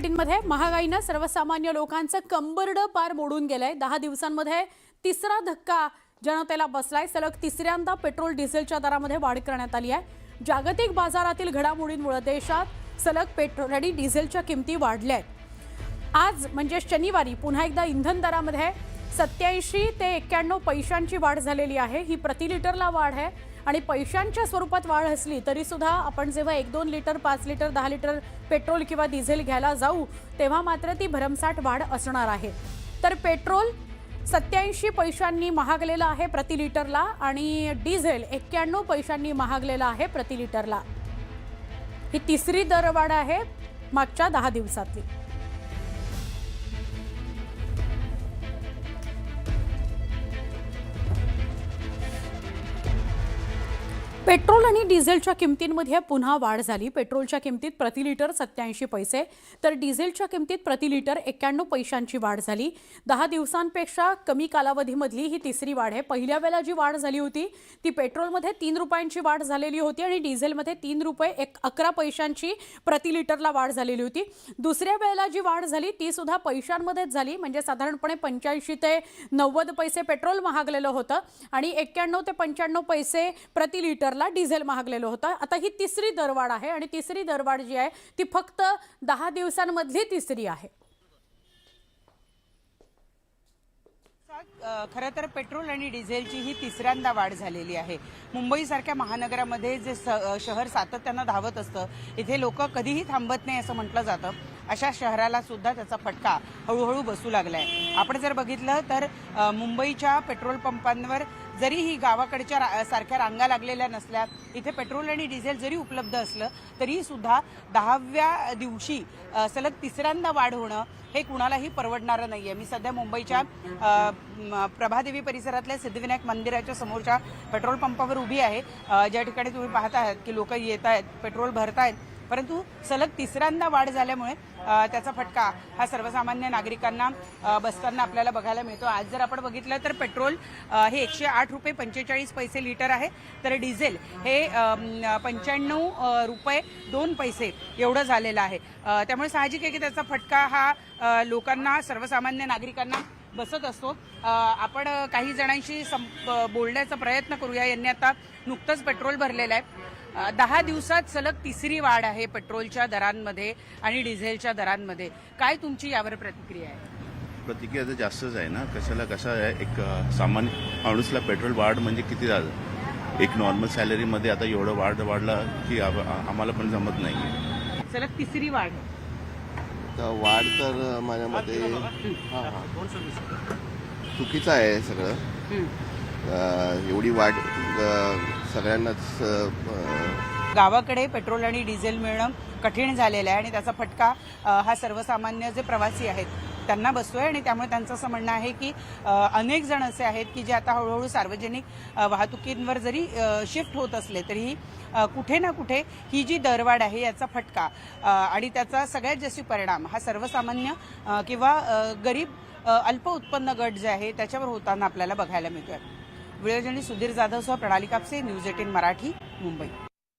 बुलेटिनमध्ये महागाईनं सर्वसामान्य लोकांचं कंबरडं पार मोडून गेलंय। 10 दिवसांमध्ये तिसरा धक्का जनतेला बसलाय। सलग तिसऱ्यांदा पेट्रोल डिझेलच्या दरामध्ये वाढ करण्यात आली आहे। जागतिक बाजारातील घडामोडींमुळे देशात सलग पेट्रोल आणि डिझेलच्या किमती वाढल्या आहेत। आज म्हणजे शनिवारी पुन्हा एकदा इंधन दरामध्ये 87 ते 91 पैशांची वाढ झालेली आहे। ही प्रति लिटरला वाढ आहे आणि पैशांच्या स्वरूपात वाढ असली तरी सुद्धा आपण जेव्हा 1-2 लिटर 5 लिटर 10 लिटर पेट्रोल किंवा डिझेल घ्यायला जाऊ तेव्हा मात्र ती भरमसाठ वाढ असणार आहे। तर पेट्रोल 87 पैशांनी महागलेलं आहे प्रति लिटरला आणि डिझेल 91 पैशांनी महागलेलं आहे प्रति लिटरला। ही तिसरी दरवाढ आहे मागच्या 10 दिवसातली। पेट्रोल आणि डिझेलच्या किमतींमध्ये पुन्हा वाढ झाली। पेट्रोलच्या किमतीत प्रति लिटर 87 पैसे तर डिझेलच्या किमतीत प्रति लिटर 91 पैशांची वाढ झाली। 10 दिवसांपेक्षा कमी कालावधीमधली ही तिसरी वाढ आहे। पहिल्या वेळेला जी वाढ झाली होती ती पेट्रोलमध्ये 3 रुपयांची वाढ झालेली होती आणि डिझेलमध्ये 3 रुपये 11 पैशांची प्रति लिटरला वाढ झालेली होती। दुसऱ्या वेळेला जी वाढ झाली ती सुद्धा पैशांमध्येच झाली, म्हणजे साधारणपणे 85 ते 90 पैसे पेट्रोल महागलेलं होतं आणि 91 ते 95 पैसे प्रति लिटर डिझेल महागलेलं होतं। आता ही तिसरी दरवाढ आहे आणि तिसरी दरवाढ जी आहे ती फक्त 10 दिवसांमधली तिसरी आहे। खरं तर पेट्रोल आणि डिझेलची ही तिसऱ्यांदा वाढ झालेली आहे। मुंबईसारख्या महानगरामध्ये जे शहर सातत्यानं धावत असतं, इथे लोक कधीही थांबत नाही असं म्हटलं जातं, अशा शहराला सुद्धा त्याचा फटका हळूहळू बसू लागलाय। आपण जर बघितलं तर मुंबईच्या पेट्रोल पंपांवर जरी ही गावाकडच्या सारख्या रांगा लागलेल्या नसल्या, इथे पेट्रोल आणि डिझेल जरी उपलब्ध असलं तरी सुद्धा 10व्या दिवशी सलग तिसऱ्यांदा वाढ होणं हे कुणालाही परवडणारं नाहीये। मी सध्या मुंबईच्या प्रभादेवी परिसरातल्या सिद्धिविनायक मंदिराच्या समोरच्या पेट्रोल पंपावर उभी आहे, ज्या ठिकाणी तुम्ही पाहत आहात की लोक येत आहेत, पेट्रोल भरतायत, परंतु सलग तिसऱ्यांदा वाढ झाल्यामुळे त्याचा फटका हा सर्वसामान्य नागरिकांना बसताना आपल्याला बघायला मिळतो। आज जर आपण बघितलं तर पेट्रोल हे 108 रुपये 45 पैसे लिटर आहे, तर डिझेल हे 95 रुपये 2 पैसे एवढं झालेलं आहे। त्यामुळे साहजिक आहे की त्याचा फटका हा लोकांना, सर्वसामान्य नागरिकांना बसत असतो। आपण काही जणांशी बोलण्याचा प्रयत्न करूया। यांनी आता नुकतंच पेट्रोल भरलेलं आहे। 10 दिवसात सलग तिसरी वाढ आहे पेट्रोलच्या दरांमध्ये आणि डिझेलच्या दरांमध्ये। काय तुमची यावर प्रतिक्रिया आहे? प्रतिक्रिया तर जास्तच आहे ना। कसं आहे, एक सामान्य माणूसला पेट्रोल वाढ म्हणजे किती झालं? एक नॉर्मल सॅलरीमध्ये आता एवढं वाढला की आम्हाला पण जमत नाही। सलग तिसरी वाढ वाढ तर माझ्या मते चुकीचं आहे सगळं। एवढी वाढ सगळ्यांनाच गावाकडे पेट्रोल आणि डिझेल मिळणं कठीण झालेलं आहे आणि त्याचा फटका हा सर्वसामान्य जे प्रवासी आहेत त्यांना बसतोय आणि त्यामुळे त्यांचं असं म्हणणं आहे की अनेक जण असे आहेत की जे आता हळूहळू सार्वजनिक वाहतुकींवर जरी शिफ्ट होत असले तरीही कुठे ना कुठे ही जी दरवाढ आहे याचा फटका आणि त्याचा सगळ्यात जास्त परिणाम हा सर्वसामान्य किंवा गरीब अल्प उत्पन्न गट जे आहे त्याच्यावर होताना आपल्याला बघायला मिळतोय। व्हिडिओ जर्नलिस्ट सुधीर जाधवसह प्रणाली कापसे, न्यूज 18 मराठी, मुंबई।